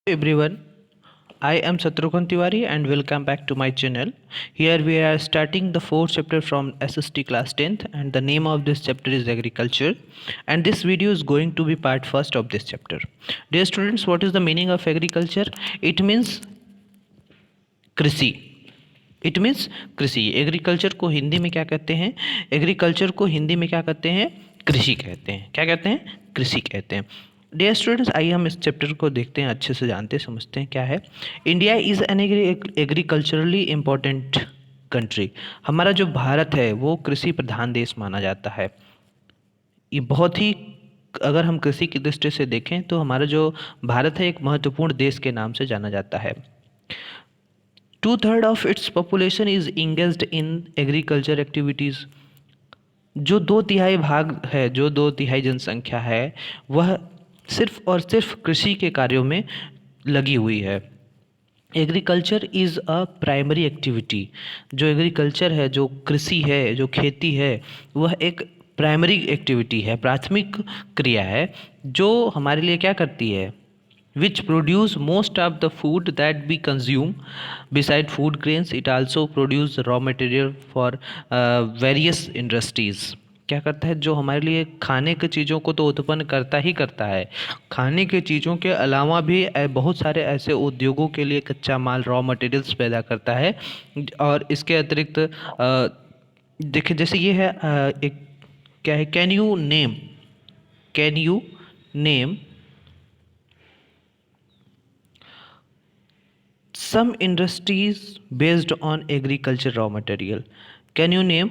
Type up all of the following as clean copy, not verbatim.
Everyone, I am Satrughan Tiwari and welcome back to my channel. Here we are starting the fourth chapter from SST class 10th and the name of this chapter is agriculture, and this video is going to be part first of this chapter. Dear students, what is the meaning of agriculture? It means कृषि. It means कृषि. Agriculture को हिंदी में क्या कहते हैं? Agriculture को हिंदी में क्या कहते हैं? कृषि कहते हैं. क्या कहते हैं? कृषि कहते हैं. डियर स्टूडेंट्स, आइए हम इस चैप्टर को देखते हैं, अच्छे से जानते हैं, समझते हैं क्या है. India is an agriculturally important country. हमारा जो भारत है वो कृषि प्रधान देश माना जाता है. ये बहुत ही, अगर हम कृषि की दृष्टि से देखें तो हमारा जो भारत है एक महत्वपूर्ण देश के नाम से जाना जाता है. 2/3 of its population is engaged in agriculture activities. जो 2/3 भाग है, जो 2/3 जनसंख्या है, वह सिर्फ और सिर्फ कृषि के कार्यों में लगी हुई है. Agriculture is a primary activity. जो एग्रीकल्चर है, जो कृषि है, जो खेती है, वह एक प्राइमरी एक्टिविटी है, प्राथमिक क्रिया है, जो हमारे लिए क्या करती है? Which produce most of the food that we consume. Beside food grains, it also produce raw material for various industries. क्या करता है? जो हमारे लिए खाने की चीज़ों को तो उत्पन्न करता ही करता है, खाने की चीज़ों के अलावा भी बहुत सारे ऐसे उद्योगों के लिए कच्चा माल, रॉ मटेरियल्स पैदा करता है. और इसके अतिरिक्त देखिए, जैसे ये है एक क्या है, can you name some industries based on agriculture raw material. Can you name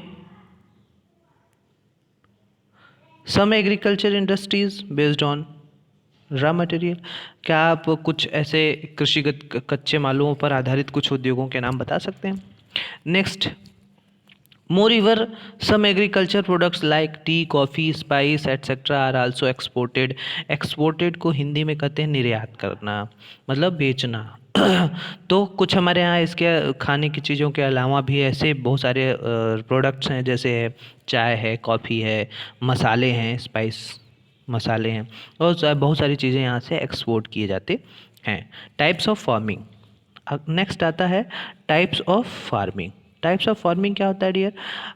some agriculture industries based on raw material? क्या आप कुछ ऐसे कृषिगत कच्चे मालों पर आधारित कुछ उद्योगों के नाम बता सकते हैं? Next, moreover, some agriculture products like tea, coffee, spice etc. are also exported. Exported को हिंदी में कहते हैं निर्यात करना, मतलब बेचना. तो कुछ हमारे यहाँ इसके खाने की चीज़ों के अलावा भी ऐसे बहुत सारे प्रोडक्ट्स हैं, जैसे चाय है, कॉफ़ी है, मसाले हैं, स्पाइस मसाले हैं, और बहुत सारी चीज़ें यहाँ से एक्सपोर्ट किए जाते हैं. Types of farming. नेक्स्ट आता है types of farming. Types of farming क्या होता है डियर?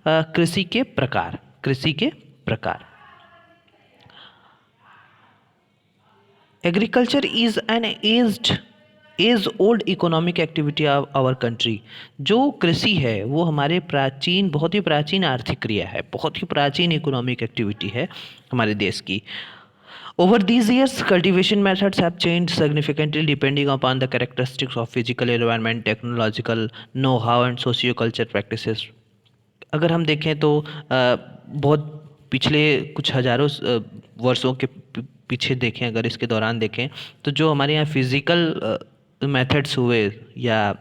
कृषि के प्रकार. कृषि के प्रकार. Agriculture is an age old economic activity of our country. जो कृषि है वो हमारे प्राचीन, बहुत ही प्राचीन आर्थिक क्रिया है, बहुत ही प्राचीन इकोनॉमिक एक्टिविटी है हमारे देश की. Over these years, cultivation methods have changed significantly depending upon the characteristics of physical environment, technological know-how and socio-culture practices. अगर हम देखें तो बहुत पिछले कुछ हजारों वर्षों के पीछे देखें, अगर इसके दौरान देखें, तो जो हमारे यहाँ फिज़िकल मेथड्स हुए या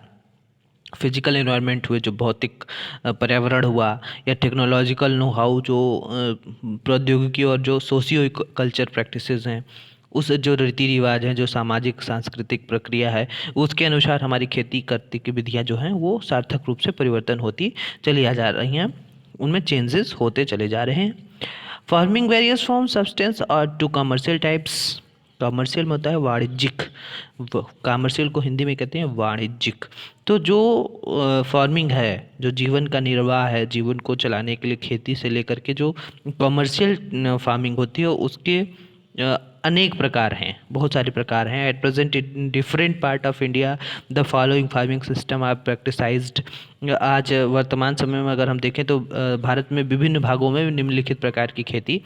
फिजिकल एनवायरनमेंट हुए, जो भौतिक पर्यावरण हुआ, या टेक्नोलॉजिकल नो हाउ, जो प्रौद्योगिकी, और जो सोशियो कल्चर प्रैक्टिसेस हैं, उस जो रीति रिवाज हैं, जो सामाजिक सांस्कृतिक प्रक्रिया है, उसके अनुसार हमारी खेती करती की विधियाँ जो हैं वो सार्थक रूप से परिवर्तन होती चली आ जा रही हैं, उनमें चेंजेस होते चले जा रहे हैं. फार्मिंग वेरियस फ्रॉम सब्सटेंस और टू कमर्शियल टाइप्स. कमर्शियल में होता है वाणिज्यिक. कमर्शियल को हिंदी में कहते हैं वाणिज्यिक. तो जो फार्मिंग है, जो जीवन का निर्वाह है, जीवन को चलाने के लिए खेती से लेकर के जो कमर्शियल फार्मिंग होती है, उसके अनेक प्रकार हैं, बहुत सारे प्रकार हैं. At present in different part of India the following farming system are practised. आज वर्तमान समय में अगर हम देखें तो भारत में विभिन्न भागों में निम्नलिखित प्रकार की खेती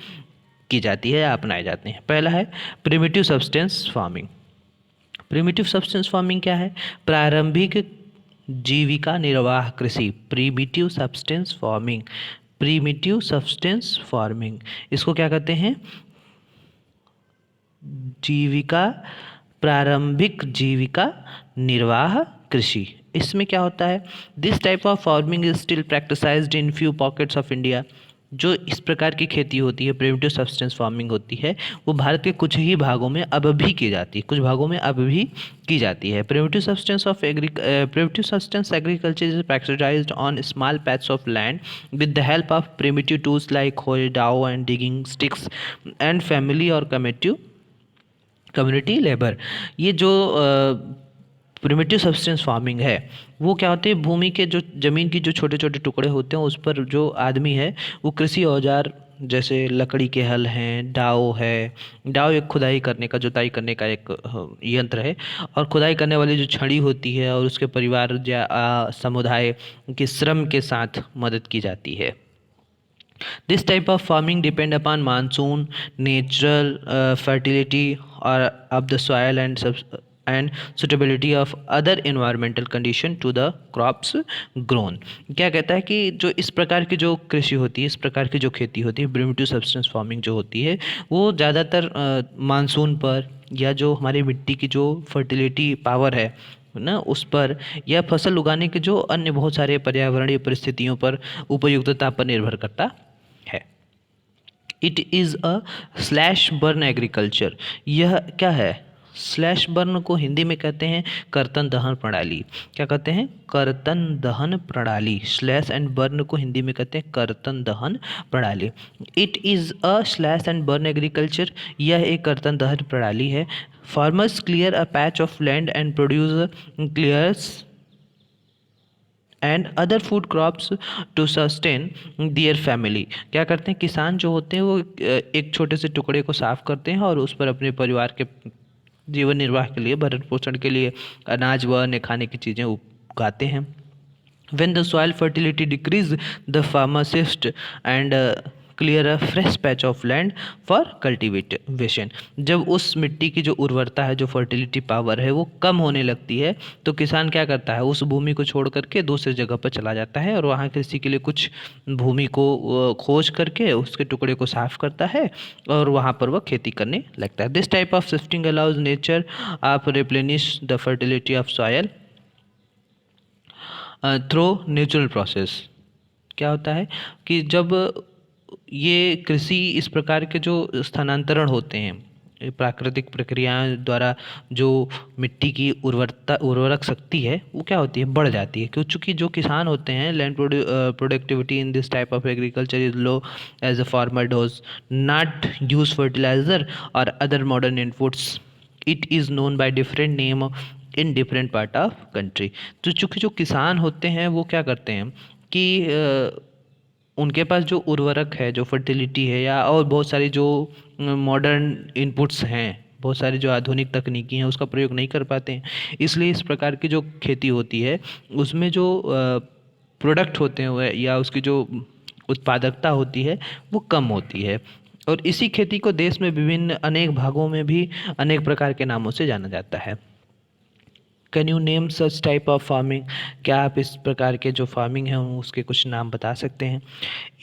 की जाती है, अपनाए जाते हैं. पहला है primitive substance farming. Primitive substance farming क्या है? प्रारंभिक जीविका निर्वाह कृषि. Primitive substance farming. Primitive substance farming, इसको क्या कहते हैं? जीविका, प्रारंभिक जीविका निर्वाह कृषि. इसमें क्या होता है? This type of farming is still practised in few pockets of India. जो इस प्रकार की खेती होती है, प्रिमिटिव सब्सटेंस फार्मिंग होती है, वो भारत के कुछ ही भागों में अब भी की जाती है, कुछ भागों में अब भी की जाती है. Primitive substance agriculture is practised on small patch of land with the help of primitive tools like hoe, dao and digging sticks and family और कमेटिव कम्युनिटी लेबर, ये जो प्रिमिटिव सब्सटेंस फार्मिंग है, वो क्या होती है, भूमि के जो ज़मीन की जो छोटे छोटे टुकड़े होते हैं उस पर जो आदमी है वो कृषि औजार जैसे लकड़ी के हल हैं, डाव है। डाव एक खुदाई करने का, जुताई करने का एक यंत्र है। और खुदाई करने वाली जो छड़ी होती है और उसके परिवार या समुदाय के श्रम के साथ मदद की जाती है। This type of farming depend upon monsoon, natural fertility or of the soil and suitability of other environmental condition to the crops grown। क्या कहता है कि जो इस प्रकार की जो कृषि होती है, इस प्रकार की जो खेती होती है, प्रिमिटिव सब्सटेंस फार्मिंग जो होती है, वो ज़्यादातर मानसून पर या जो हमारी मिट्टी की जो फर्टिलिटी पावर है ना उस पर, या फसल उगाने के जो अन्य बहुत सारे पर्यावरणीय परिस्थितियों पर, उपयुक्तता पर निर्भर करता है। It is a slash burn agriculture. यह क्या है, स्लैश बर्न को हिंदी में कहते हैं कर्तन दहन प्रणाली। क्या कहते हैं, कर्तन दहन प्रणाली। स्लैश एंड बर्न को हिंदी में कहते हैं कर्तन दहन प्रणाली। It is a slash and burn agriculture, यह एक कर्तन दहन प्रणाली है। Farmers clear a patch of land and produce cereals and other food crops to sustain their family. क्या करते हैं, किसान जो होते हैं वो एक छोटे से टुकड़े को साफ करते हैं और उस पर अपने परिवार के जीवन निर्वाह के लिए, भरण पोषण के लिए अनाज व अन्य खाने की चीज़ें उगाते हैं। When the soil fertility decrease, the pharmacist and clear a fresh patch of land for cultivation। जब उस मिट्टी की जो उर्वरता है, जो फर्टिलिटी पावर है वो कम होने लगती है, तो किसान क्या करता है, उस भूमि को छोड़ करके दूसरी जगह पर चला जाता है और वहाँ कृषि के लिए कुछ भूमि को खोज करके उसके टुकड़े को साफ करता है और वहाँ पर वह खेती करने लगता है। This type of shifting allows nature of replenish the fertility of soil through natural process. क्या होता है कि जब ये कृषि इस प्रकार के जो स्थानांतरण होते हैं, प्राकृतिक प्रक्रियाओं द्वारा जो मिट्टी की उर्वरक शक्ति है वो क्या होती है, बढ़ जाती है। क्यों, चूँकि जो किसान होते हैं, land productivity in this type of agriculture is low as a farmer does not use fertilizer और other modern inputs. It is known by different name in different part of country. तो चूँकि जो किसान होते हैं वो क्या करते हैं कि उनके पास जो उर्वरक है, जो फर्टिलिटी है, या और बहुत सारी जो मॉडर्न इनपुट्स हैं, बहुत सारी जो आधुनिक तकनीकी हैं उसका प्रयोग नहीं कर पाते हैं। इसलिए इस प्रकार की जो खेती होती है उसमें जो प्रोडक्ट होते हैं वह, या उसकी जो उत्पादकता होती है वो कम होती है। और इसी खेती को देश में विभिन्न अनेक भागों में भी अनेक प्रकार के नामों से जाना जाता है। Can you name such type of farming. क्या आप इस प्रकार के जो फार्मिंग है उसके कुछ नाम बता सकते हैं।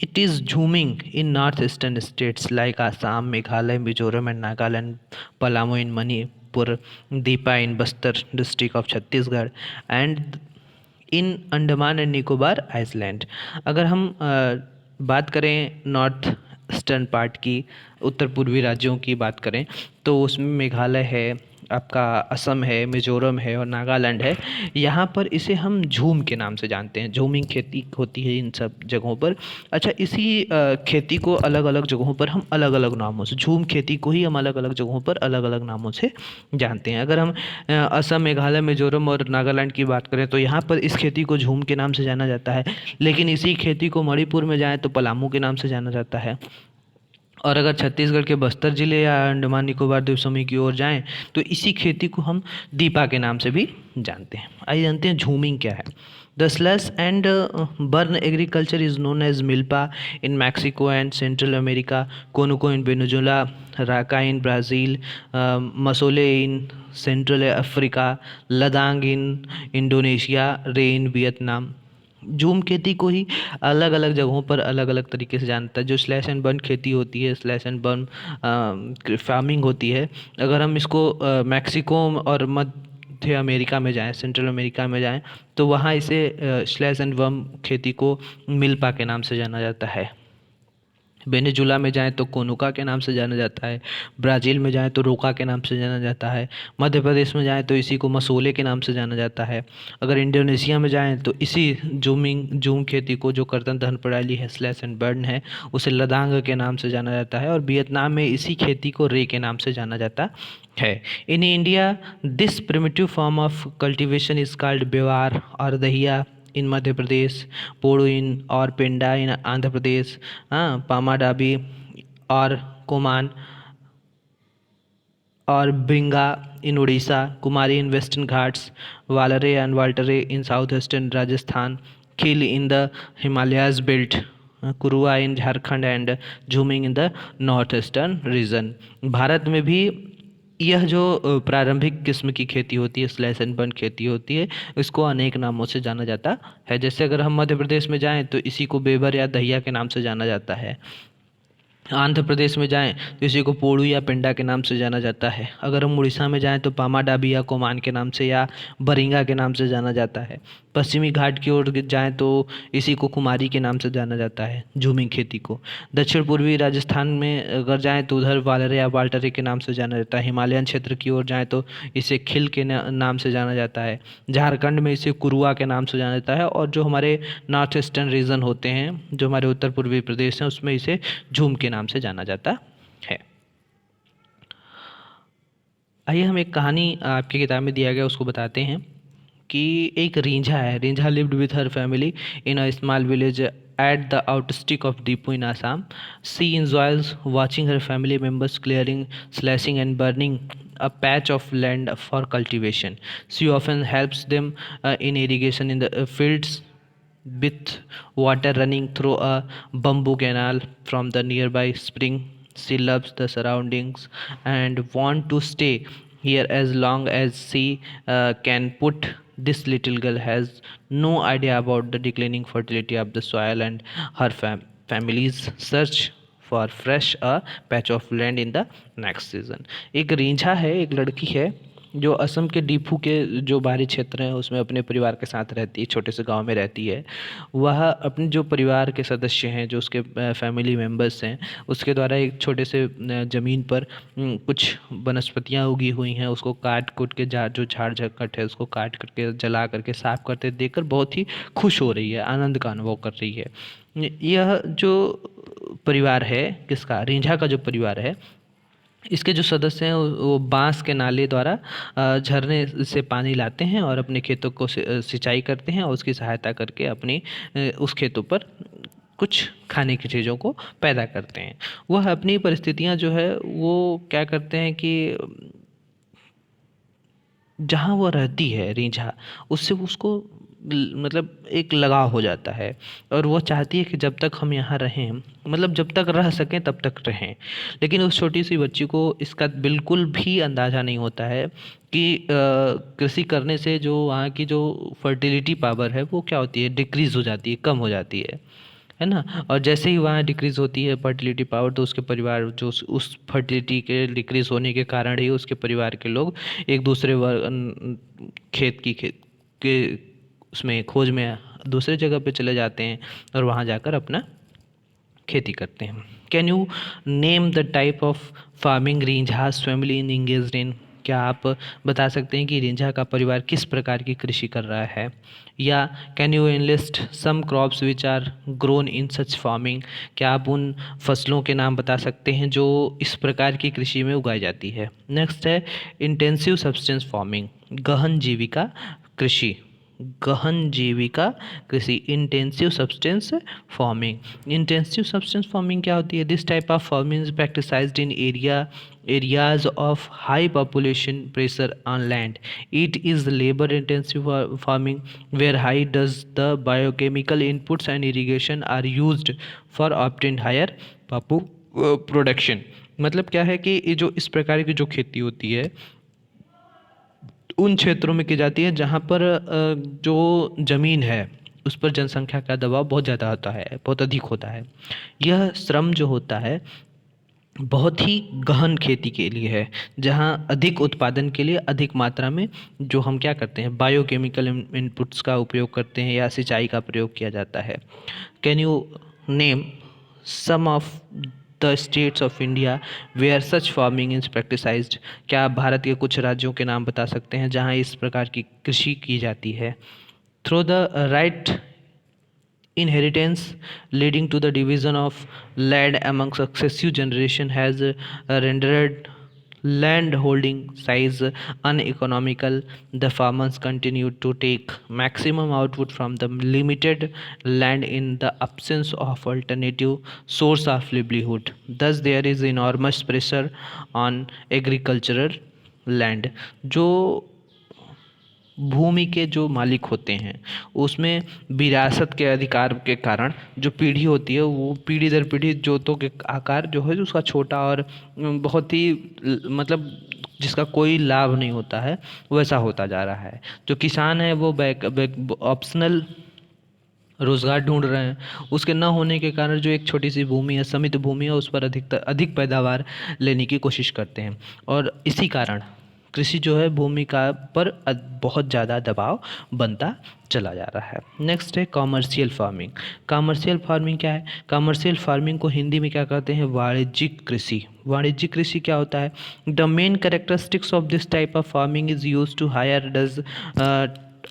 It is jhuming in north eastern states like Assam, Meghalaya, Mizoram and Nagaland, Palamu in Manipur, Deepa in Bastar district of Chhattisgarh and in Andaman and Nicobar island. अगर हम बात करें नॉर्थ ईस्टर्न पार्ट की, उत्तर पूर्वी राज्यों की बात करें, तो उसमें मेघालय है, आपका असम है, मिजोरम है और नागालैंड है। यहाँ पर इसे हम झूम के नाम से जानते हैं। झूमिंग खेती होती है इन सब जगहों पर। अच्छा, इसी खेती को अलग अलग जगहों पर हम अलग अलग नामों से, झूम खेती को ही हम अलग अलग जगहों पर अलग अलग नामों से जानते हैं। अगर हम असम, मेघालय, मिजोरम और नागालैंड की बात करें तो यहाँ पर इस खेती को झूम के नाम से जाना जाता है। लेकिन इसी खेती को मणिपुर में जाएँ तो पलामू के नाम से जाना जाता है। और अगर छत्तीसगढ़ के बस्तर ज़िले या अंडमान निकोबार द्वीप समूह की ओर जाएं तो इसी खेती को हम दीपा के नाम से भी जानते हैं। आइए जानते हैं झूमिंग क्या है। The slash and burn agriculture is known as milpa in Mexico and Central America, conuco in Venezuela, roca in Brazil, masole in Central Africa, ladang in Indonesia, ray in Vietnam. झूम खेती को ही अलग अलग जगहों पर अलग अलग तरीके से जानता है। जो स्लैश एंड बर्न खेती होती है, स्लैश एंड बर्न फार्मिंग होती है, अगर हम इसको मैक्सिको और मध्य अमेरिका में जाएं, सेंट्रल अमेरिका में जाएं, तो वहाँ इसे स्लैश एंड बर्न खेती को मिल्पा के नाम से जाना जाता है। वेनेजुला में जाएँ तो कोनुका के नाम से जाना जाता है, ब्राज़ील में जाएँ तो रोका के नाम से जाना जाता है, मध्य प्रदेश में जाएँ तो इसी को मसोले के नाम से जाना जाता है। अगर इंडोनेशिया में जाएँ तो इसी जूम खेती को, जो कर्तन धन प्रणाली है स्लैश एंड बर्न है, उसे लदांग के नाम से जाना जाता है, और वियतनाम में इसी खेती को रे के नाम से जाना जाता है। In India this primitive form of cultivation is called bewar और दहिया इन मध्य प्रदेश, पोड़ो इन और पेंडा इन आंध्र प्रदेश, पामाडाबी और कोमान और Bringa in Orissa, Kumari in Western Ghats, Valre and Waltre in south eastern Rajasthan, Khil in the Himalayas belt, Kurua in Jharkhand and jhuming in the north eastern region. Bharat में भी यह जो प्रारंभिक किस्म की खेती होती है, स्लैश एंड बर्न खेती होती है, इसको अनेक नामों से जाना जाता है। जैसे अगर हम मध्य प्रदेश में जाएं तो इसी को बेबर या दहिया के नाम से जाना जाता है। आंध्र प्रदेश में जाएँ तो इसी को पोड़ू या पेंडा के नाम से जाना जाता है। अगर हम उड़ीसा में जाएँ तो पामाडाबी या कोमान के नाम से या बरिंगा के नाम से जाना जाता है। पश्चिमी घाट की ओर जाएँ तो इसी को कुमारी के नाम से जाना जाता है, झूमिंग खेती को। दक्षिण पूर्वी राजस्थान में अगर जाएँ तो उधर वालरे या वाल्टरे के नाम से जाना जाता है। हिमालयन क्षेत्र की ओर जाएँ तो इसे खिल के नाम से जाना जाता है। झारखंड में इसे कुरुआ के नाम से जाना जाता है, और जो हमारे नॉर्थ ईस्टर्न रीजन होते हैं, जो हमारे उत्तर पूर्वी प्रदेश हैं, उसमें इसे झूम के नाम से जाना जाता है। आइए हम एक कहानी आपकी किताब में दिया गया उसको बताते हैं कि एक रींझा है। Rinjha lived with her family in a small village at the outskirts of Dipu in Assam. She enjoys watching her family members clearing, slashing, and burning a patch of land for cultivation. She often helps them in irrigation in the fields with water running through a bamboo canal from the nearby spring. She loves the surroundings and want to stay here as long as she can put. This little girl has no idea about the declining fertility of the soil and her family's search for fresh a patch of land in the next season. एक रींझा है, एक लड़की है जो असम के डीफू के जो बाहरी क्षेत्र हैं उसमें अपने परिवार के साथ रहती है, छोटे से गांव में रहती है। वह अपने जो परिवार के सदस्य हैं, जो उसके फैमिली मेम्बर्स हैं, उसके द्वारा एक छोटे से ज़मीन पर कुछ वनस्पतियां उगी हुई हैं, उसको काट कूट के जो झाड़ झक्कट है उसको काट करके जला करके साफ करते देखकर बहुत ही खुश हो रही है, आनंद का अनुभव कर रही है। यह जो परिवार है, किसका, रींझा का जो परिवार है, इसके जो सदस्य हैं वो बांस के नाले द्वारा झरने से पानी लाते हैं और अपने खेतों को सिंचाई करते हैं, और उसकी सहायता करके अपनी उस खेतों पर कुछ खाने की चीज़ों को पैदा करते हैं। वह अपनी परिस्थितियां जो है वो क्या करते हैं कि जहाँ वो रहती है रींझा, उससे उसको मतलब एक लगाव हो जाता है, और वो चाहती है कि जब तक हम यहाँ रहें, मतलब जब तक रह सकें तब तक रहें। लेकिन उस छोटी सी बच्ची को इसका बिल्कुल भी अंदाज़ा नहीं होता है कि कृषि करने से जो वहाँ की जो फर्टिलिटी पावर है वो क्या होती है, डिक्रीज़ हो जाती है, कम हो जाती है ना। और जैसे ही वहाँ डिक्रीज़ होती है फर्टिलिटी पावर, तो उसके परिवार जो उस फर्टिलिटी के डिक्रीज़ होने के कारण ही उसके परिवार के लोग एक दूसरे खेत के उसमें खोज में दूसरे जगह पे चले जाते हैं और वहाँ जाकर अपना खेती करते हैं। Can you name the type of farming Rinjha's family in engaged in? क्या आप बता सकते हैं कि रींझा का परिवार किस प्रकार की कृषि कर रहा है? या can you enlist some crops which are grown in such farming? क्या आप उन फसलों के नाम बता सकते हैं जो इस प्रकार की कृषि में उगाई जाती है? नेक्स्ट है इंटेंसिव सब्सटेंस फार्मिंग, गहन जीविका कृषि। गहन जीविका कृषि, intensive substance farming. Intensive substance farming क्या होती है? This type of farming is practised in areas of high population pressure on land. It is labor intensive farming where high does the biochemical inputs and irrigation are used for obtain higher production. मतलब क्या है कि ये जो इस प्रकार की जो खेती होती है उन क्षेत्रों में की जाती है जहाँ पर जो ज़मीन है उस पर जनसंख्या का दबाव बहुत ज़्यादा होता है, बहुत अधिक होता है। यह श्रम जो होता है बहुत ही गहन खेती के लिए है, जहाँ अधिक उत्पादन के लिए अधिक मात्रा में जो हम क्या करते हैं, बायोकेमिकल इनपुट्स का उपयोग करते हैं या सिंचाई का प्रयोग किया जाता है। Can you name some of the states of India where such farming is practiced? क्या आप भारत के कुछ राज्यों के नाम बता सकते हैं जहां इस प्रकार की कृषि की जाती है? Through the right inheritance leading to the division of land among successive generation has rendered land holding size uneconomical. The farmers continue to take maximum output from the limited land in the absence of alternative source of livelihood. Thus there is enormous pressure on agricultural land. जो भूमि के जो मालिक होते हैं उसमें विरासत के अधिकार के कारण जो पीढ़ी होती है वो पीढ़ी दर पीढ़ी जोतों के आकार जो है उसका छोटा और बहुत ही मतलब जिसका कोई लाभ नहीं होता है वैसा होता जा रहा है। जो किसान है वो बैक ऑप्शनल रोजगार ढूंढ रहे हैं, उसके न होने के कारण जो एक छोटी सी भूमि है, सीमित भूमि है, उस पर अधिक पैदावार लेने की कोशिश करते हैं और इसी कारण कृषि जो है भूमि का पर बहुत ज़्यादा दबाव बनता चला जा रहा है। नेक्स्ट है कॉमर्शियल फार्मिंग। कॉमर्शियल फार्मिंग क्या है? कॉमर्शियल फार्मिंग को हिंदी में क्या कहते हैं? वाणिज्यिक कृषि। वाणिज्यिक कृषि क्या होता है? The main characteristics of this type of farming is use to higher doses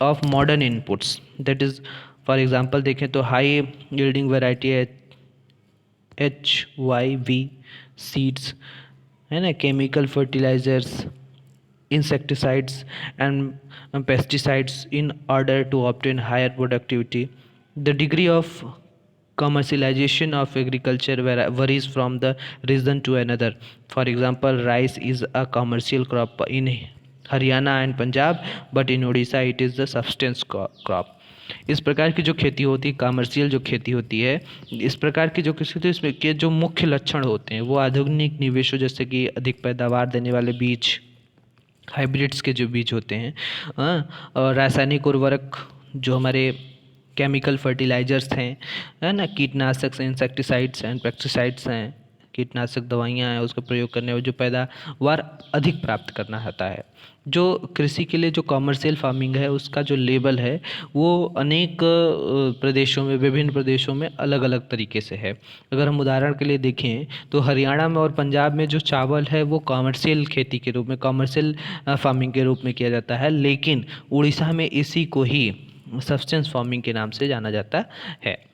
of modern inputs, that is for example देखें तो हाई यील्डिंग वेराइटी है HYV सीड्स, है ना, chemical fertilisers, insecticides and pesticides in order to obtain higher productivity. The degree of commercialization of agriculture varies from the region to another. For example, rice is a commercial crop in Haryana and Punjab, but in Odisha it is the subsistence crop. इस प्रकार की जो खेती होती है, commercial जो खेती होती है, इस प्रकार की जो कृषि होती है, इसमें के जो मुख्य लक्षण होते हैं वो आधुनिक निवेशों जैसे कि अधिक पैदावार देने वाले बीज, हाइब्रिड्स के जो बीज होते हैं, और रासायनिक उर्वरक जो हमारे केमिकल फर्टिलाइजर्स हैं, है ना, कीटनाशक इंसेक्टिसाइड्स एंड पेस्टिसाइड्स हैं, कीटनाशक दवाइयाँ हैं, उसका प्रयोग करने में जो पैदावार अधिक प्राप्त करना होता है। जो कृषि के लिए जो कॉमर्शियल फार्मिंग है उसका जो लेवल है वो अनेक प्रदेशों में, विभिन्न प्रदेशों में अलग अलग तरीके से है। अगर हम उदाहरण के लिए देखें तो हरियाणा में और पंजाब में जो चावल है वो कॉमर्शियल खेती के रूप में, कॉमर्शियल फार्मिंग के रूप में किया जाता है, लेकिन उड़ीसा में इसी को ही सब्सटेंस फार्मिंग के नाम से जाना जाता है।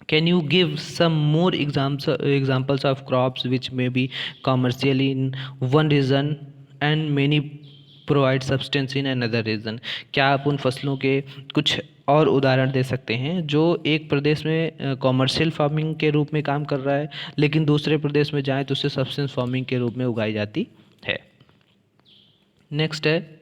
Can you give some more examples of crops which may be commercial in one region and many provide substance in another region? क्या आप उन फसलों के कुछ और उदाहरण दे सकते हैं जो एक प्रदेश में कॉमर्शियल फार्मिंग के रूप में काम कर रहा है लेकिन दूसरे प्रदेश में जाएं तो उसे सब्सटेंस फार्मिंग के रूप में उगाई जाती है। नेक्स्ट है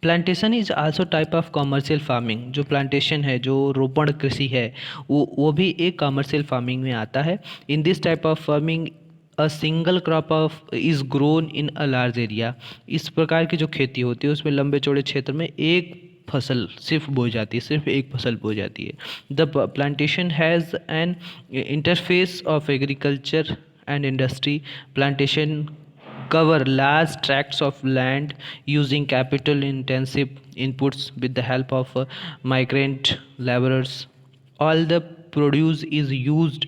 plantation is also type of commercial farming. जो प्लांटेशन है, जो रोपण कृषि है, वो भी एक कॉमर्शियल फार्मिंग में आता है। इन this type of farming a single crop of is grown in a large area. इस प्रकार की जो खेती होती है उसमें लंबे चौड़े क्षेत्र में एक फसल सिर्फ बोई जाती है, सिर्फ एक फसल बोई जाती है। The plantation has an interface of agriculture and industry. Plantation cover large tracts of land using capital intensive inputs with the help of migrant laborers. All the produce is used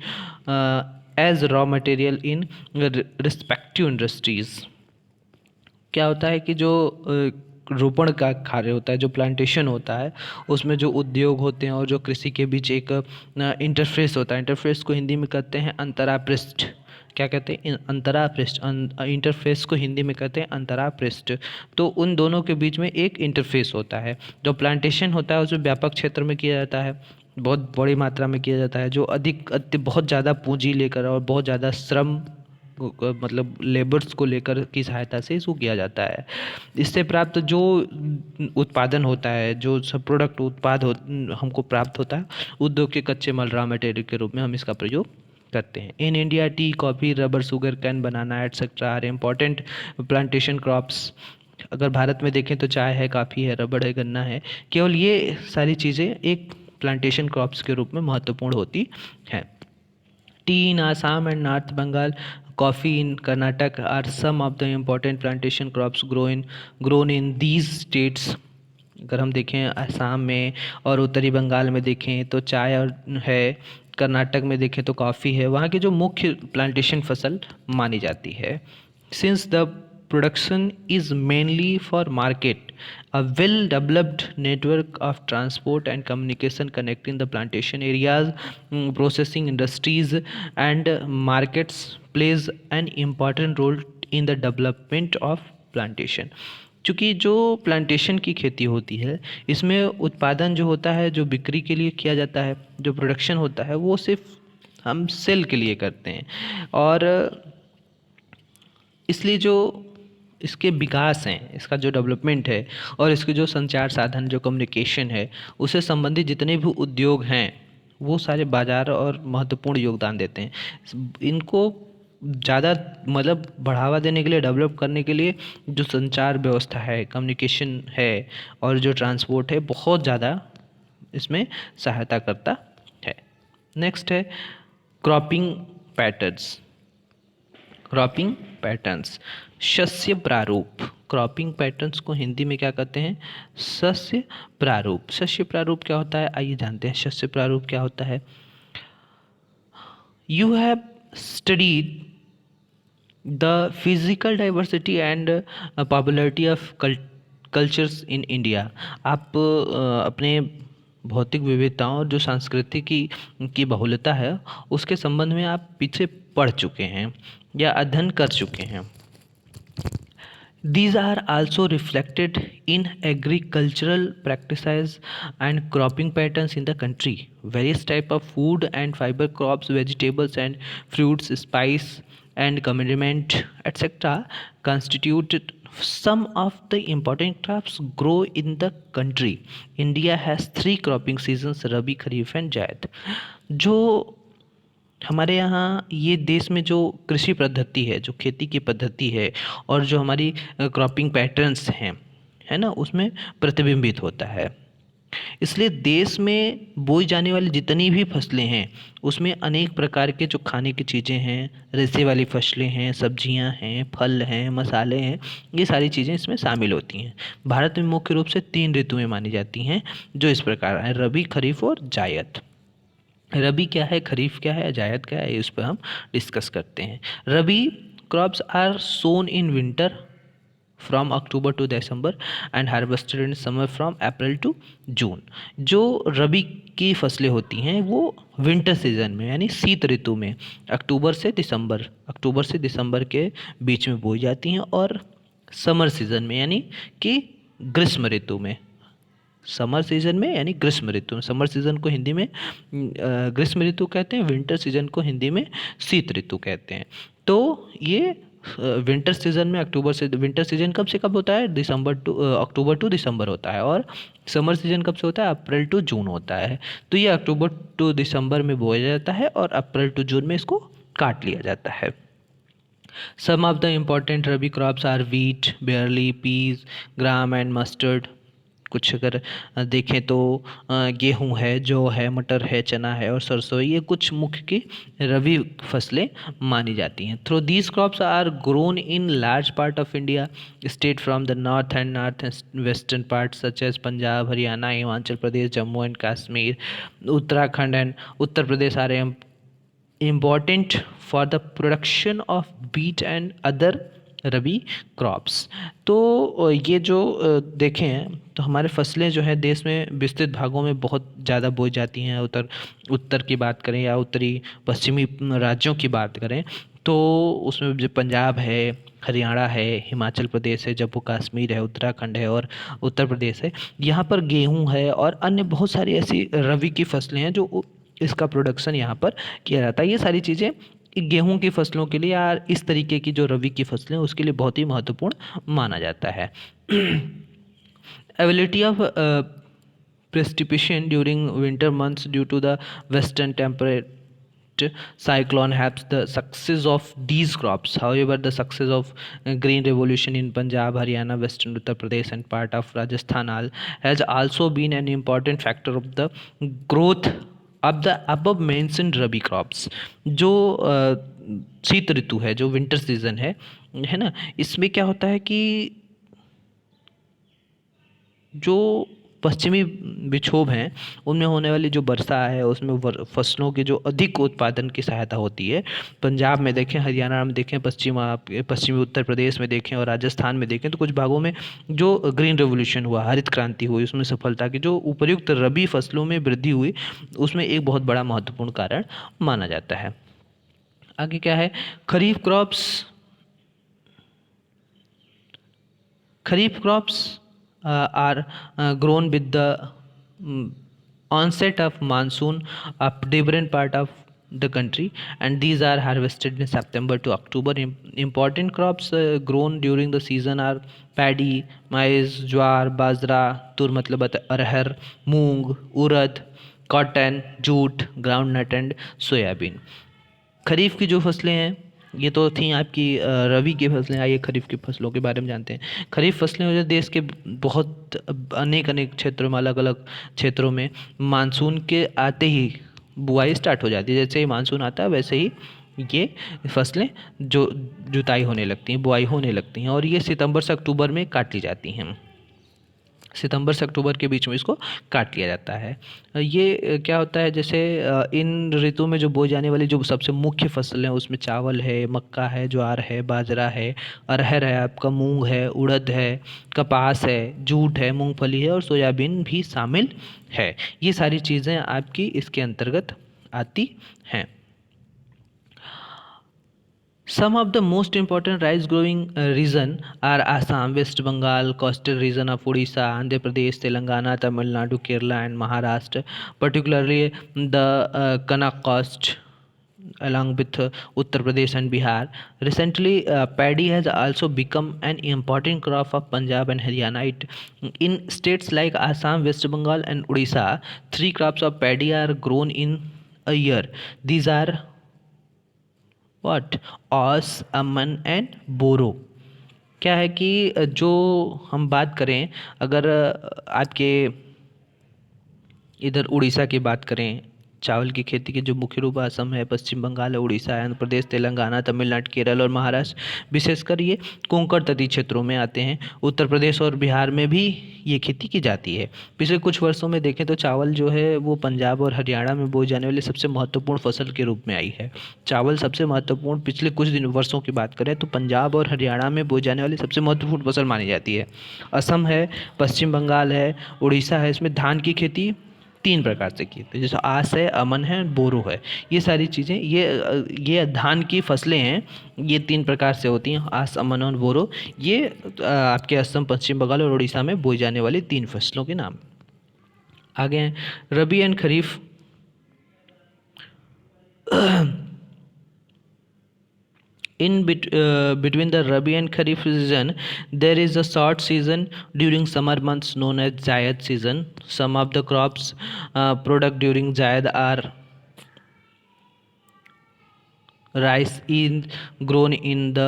as raw material in respective industries. क्या होता है कि जो रोपण का कार्य होता है, जो प्लांटेशन होता है, उसमें जो उद्योग होते हैं और जो कृषि के बीच एक इंटरफेस होता है, इंटरफेस को हिंदी में कहते हैं अंतरापृष्ठ। क्या कहते हैं? अंतरापृष्ठ। इंटरफेस को हिंदी में कहते हैं अंतरापृष्ठ। तो उन दोनों के बीच में एक इंटरफेस होता है। जो प्लांटेशन होता है उसमें व्यापक क्षेत्र में किया जाता है, बहुत बड़ी मात्रा में किया जाता है, जो बहुत ज़्यादा पूंजी लेकर और बहुत ज़्यादा श्रम मतलब लेबर्स को लेकर की सहायता से इसको किया जाता है। इससे प्राप्त जो उत्पादन होता है, जो सब प्रोडक्ट हमको प्राप्त होता है, उद्योग के कच्चे माल रॉ मटेरियल के रूप में हम इसका प्रयोग करते हैं। In India tea, coffee, rubber, sugarcane, banana etcetera are important plantation crops. अगर भारत में देखें तो चाय है, काफ़ी है, रबड़ है, गन्ना है। केवल ये सारी चीज़ें एक प्लांटेशन क्रॉप्स के रूप में महत्वपूर्ण होती हैं। Tea in Assam and North Bengal, coffee in Karnataka are some of the important plantation crops grown in these states. अगर हम देखें असम में और उत्तरी बंगाल में देखें तो चाय और है, कर्नाटक में देखें तो कॉफ़ी है, वहाँ की जो मुख्य प्लांटेशन फसल मानी जाती है। Since the production is mainly for market, a well developed network of transport and communication connecting the plantation areas, processing industries and markets plays an important role in the development of plantation। चूँकि जो plantation की खेती होती है इसमें उत्पादन जो होता है, जो बिक्री के लिए किया जाता है, जो प्रोडक्शन होता है, वो सिर्फ हम सेल के लिए करते हैं। और इसलिए जो इसके विकास हैं, इसका जो डेवलपमेंट है और इसके जो संचार साधन, जो कम्युनिकेशन है, उससे संबंधित जितने भी उद्योग हैं वो सारे बाजार और महत्वपूर्ण योगदान देते हैं। इनको ज़्यादा मतलब बढ़ावा देने के लिए, डेवलप करने के लिए जो संचार व्यवस्था है, कम्युनिकेशन है और जो ट्रांसपोर्ट है, बहुत ज़्यादा इसमें सहायता करता है। नेक्स्ट है क्रॉपिंग पैटर्न्स। क्रॉपिंग पैटर्न्स, शस्य प्रारूप। क्रॉपिंग पैटर्न्स को हिंदी में क्या कहते हैं? शस्य प्रारूप। शस्य प्रारूप क्या होता है, आइए जानते हैं शस्य प्रारूप क्या होता है। You have studied the physical diversity and popularity of cultures in India. आप अपने भौतिक विविधताओं और जो संस्कृति की बहुलता है उसके संबंध में आप पीछे पढ़ चुके हैं या अध्ययन कर चुके हैं। These are also reflected in agricultural practices and cropping patterns in the country. Various type of food and fiber crops, vegetables and fruits, spice and condiment, etc. constitute some of the important crops grow in the country. India has 3 cropping seasons: Rabi, Kharif and Zaid। जो हमारे यहाँ ये देश में जो कृषि पद्धति है, जो खेती की पद्धति है और जो हमारी क्रॉपिंग पैटर्न्स हैं, है ना, उसमें प्रतिबिंबित होता है। इसलिए देश में बोई जाने वाली जितनी भी फसलें हैं उसमें अनेक प्रकार के जो खाने की चीज़ें हैं, रेशे वाली फसलें हैं, सब्जियां हैं, फल हैं, मसाले हैं, ये सारी चीज़ें इसमें शामिल होती हैं। भारत में मुख्य रूप से 3 ऋतुएं मानी जाती हैं जो इस प्रकार हैं: रबी, खरीफ और जायद। रबी क्या है, खरीफ क्या है, जायद क्या है, इस पर हम डिस्कस करते हैं। Rabi crops are sown in winter from October to December and harvested in summer from April to June. जो रबी की फसलें होती हैं वो विंटर सीजन में यानी शीत ऋतु में अक्टूबर से दिसंबर के बीच में बोई जाती हैं और समर सीजन में यानी कि ग्रीष्म ऋतु में, समर सीजन में यानी ग्रीष्म ऋतु। समर सीजन को हिंदी में ग्रीष्म ऋतु कहते हैं, विंटर सीजन को हिंदी में शीत ऋतु कहते हैं। तो ये विंटर सीजन में विंटर सीजन कब से कब होता है? अक्टूबर टू दिसंबर होता है। और समर सीजन कब से होता है? अप्रैल टू जून होता है। तो ये अक्टूबर टू दिसंबर में बोया जाता है और अप्रैल टू जून में इसको काट लिया जाता है। Some of the important rabi crops are wheat, barley, peas, gram and mustard. कुछ अगर देखें तो गेहूं है, जौ है, मटर है, चना है और सरसों, ये कुछ मुख्य की रबी फसलें मानी जाती हैं। Through these crops are grown in large part of India state from the north western part such as Punjab, Haryana, Himachal Pradesh, Jammu and Kashmir, Uttarakhand and Uttar Pradesh are important for the production of wheat and other rabi crops. तो ये जो देखें तो हमारे फसलें जो है देश में विस्तृत भागों में बहुत ज़्यादा बोई जाती हैं। उत्तर की बात करें या उत्तरी पश्चिमी राज्यों की बात करें तो उसमें जो पंजाब है, हरियाणा है, हिमाचल प्रदेश है, जम्मू कश्मीर है, उत्तराखंड है और उत्तर प्रदेश है, यहाँ पर गेहूँ है और अन्य बहुत सारी ऐसी रबी की फसलें हैं जो इसका प्रोडक्शन यहाँ पर किया जाता है। ये सारी चीज़ें गेहूं की फसलों के लिए या इस तरीके की जो रबी की फसलें उसके लिए बहुत ही महत्वपूर्ण माना जाता है। Availability of precipitation during winter months due to the western temperate cyclone helps the success of these crops. However, the success of green revolution in Punjab, Haryana, western Uttar Pradesh and part of Rajasthan has also been an important factor of the growth of the above mentioned rabi crops. जो शीत ऋतु है, जो winter season है ना, इसमें क्या होता है कि जो पश्चिमी विक्षोभ हैं उनमें होने वाली जो वर्षा है उसमें फसलों की जो अधिक उत्पादन की सहायता होती है। पंजाब में देखें, हरियाणा में देखें, पश्चिमी उत्तर प्रदेश में देखें और राजस्थान में देखें तो कुछ भागों में जो ग्रीन रेवोल्यूशन हुआ, हरित क्रांति हुई, उसमें सफलता की जो उपर्युक्त रबी फसलों में वृद्धि हुई उसमें एक बहुत बड़ा महत्वपूर्ण कारण माना जाता है। आगे क्या है, खरीफ crops are grown with the onset of monsoon of different part of the country, and these are harvested in September to October. Important crops grown during the season are paddy, maize, jowar, bajra, tur मतलब arhar, moong, urad, cotton, jute, groundnut and soybean. Kharif की जो फसलें हैं ये तो थी आपकी रबी की फसलें। आइए खरीफ की फसलों के बारे में जानते हैं। खरीफ फसलें जो देश के बहुत अनेक अनेक क्षेत्रों में, अलग अलग क्षेत्रों में मानसून के आते ही बुआई स्टार्ट हो जाती है। जैसे ही मानसून आता है वैसे ही ये फसलें जो जुताई होने लगती हैं, बुआई होने लगती हैं और ये सितंबर से अक्टूबर में काट ली जाती हैं। सितंबर से अक्टूबर के बीच में इसको काट लिया जाता है। ये क्या होता है, जैसे इन ऋतु में जो बोई जाने वाली जो सबसे मुख्य फसल है उसमें चावल है, मक्का है, ज्वार है, बाजरा है, अरहर है, आपका मूंग है, उड़द है, कपास है, जूट है, मूंगफली है और सोयाबीन भी शामिल है। ये सारी चीज़ें आपकी इसके अंतर्गत आती हैं। Some of the most important rice growing region are Assam, West Bengal, coastal region of Odisha, Andhra Pradesh, Telangana, Tamil Nadu, Kerala and Maharashtra, particularly the Kanak coast along with Uttar Pradesh and Bihar. Recently, paddy has also become an important crop of Punjab and Haryana. In states like Assam, West Bengal and Odisha, 3 crops of paddy are grown in a year. These are what, aus, aman and boro. क्या है कि जो हम बात करें, अगर आपके इधर उड़ीसा की बात करें, चावल की खेती के जो मुख्य रूप असम है, पश्चिम बंगाल है, उड़ीसा है, आंध्र प्रदेश, तेलंगाना, तमिलनाडु, केरल और महाराष्ट्र, विशेषकर ये कोंकण तटीय क्षेत्रों में आते हैं। उत्तर प्रदेश और बिहार में भी ये खेती की जाती है। पिछले कुछ वर्षों में देखें तो चावल जो है वो पंजाब और हरियाणा में बोई जाने वाली सबसे महत्वपूर्ण फसल के रूप में आई है। चावल सबसे महत्वपूर्ण, पिछले कुछ वर्षों की बात करें तो पंजाब और हरियाणा में बोई जाने वाली सबसे महत्वपूर्ण फसल मानी जाती है। असम है, पश्चिम बंगाल है, उड़ीसा है, इसमें धान की खेती 3 प्रकार से की जाती है, जैसे आस है, अमन है, बोरो है। ये सारी चीज़ें ये धान की फसलें हैं, ये 3 प्रकार से होती हैं, आस, अमन और बोरो। ये आपके असम, पश्चिम बंगाल और उड़ीसा में बोई जाने वाली 3 फसलों के नाम। आगे हैं rabi and kharif. Between the Rabi and Kharif season, there is a short season during summer months known as Zaid season. Some of the crops product during Zaid are rice grown in the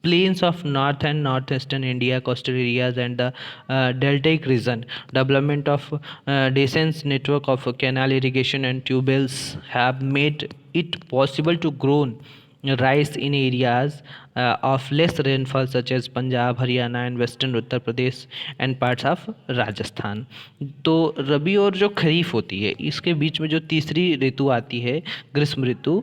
plains of north and northeastern India, coastal areas, and the deltaic region. Development of decent network of canal irrigation and tube wells have made it possible to grow rice in areas of less rainfall such as Punjab, Haryana and western Uttar Pradesh and parts of Rajasthan. तो रबी और जो खरीफ होती है इसके बीच में जो तीसरी ऋतु आती है, ग्रीष्म ऋतु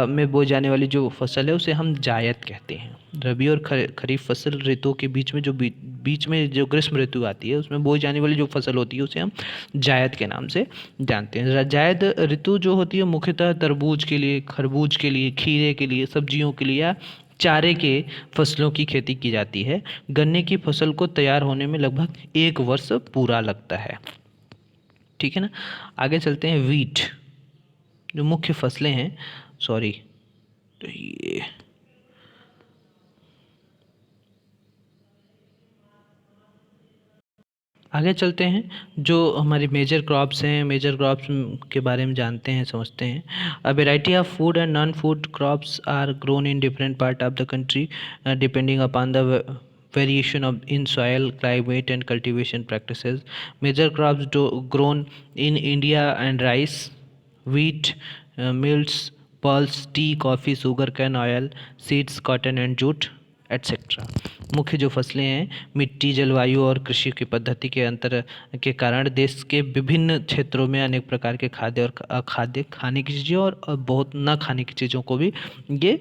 में बोई जाने वाली जो फसल है उसे हम जायद कहते हैं। रबी और खरीफ फसल ऋतु के बीच में जो बीच में जो ग्रीष्म ऋतु आती है उसमें बोई जाने वाली जो फसल होती है उसे हम जायद के नाम से जानते हैं। जायद ऋतु जो होती है मुख्यतः तरबूज के लिए, खरबूज के लिए, खीरे के लिए, सब्जियों के लिए या चारे के फसलों की खेती की जाती है। गन्ने की फसल को तैयार होने में लगभग 1 वर्ष पूरा लगता है। ठीक है ना। आगे चलते हैं वीट, जो मुख्य फसलें हैं, सॉरी तो ये आगे चलते हैं, जो हमारी मेजर क्रॉप्स हैं, मेजर क्रॉप्स के बारे में जानते हैं, समझते हैं। A variety of food and non food crops are grown in different part of the country depending upon the variation of in soil, climate and cultivation practices. Major crops grown in India and rice, wheat, mills, pulse, tea, coffee, sugar cane oil, seeds, cotton and jute, etc. मुख्य जो फसलें हैं, मिट्टी, जलवायु और कृषि की पद्धति के अंतर के कारण देश के विभिन्न क्षेत्रों में अनेक प्रकार के खाद्य और अखाद्य खाने की चीज़ें और बहुत न खाने की चीज़ों को भी ये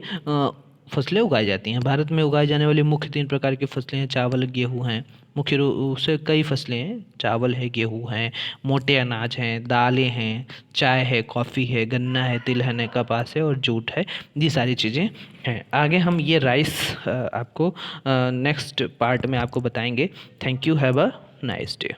फसलें उगाई जाती हैं। भारत में उगाई जाने वाली मुख्य 3 प्रकार की फसलें हैं, चावल, गेहूँ हैं। मुख्य रूप से कई फसलें हैं, चावल है, गेहूँ हैं, मोटे अनाज हैं, दालें हैं, चाय है, कॉफ़ी है, गन्ना है, तिलहन है, कपास है और जूट है। ये सारी चीज़ें हैं। आगे हम ये राइस आपको नेक्स्ट पार्ट में आपको बताएंगे। Thank you, have a nice day.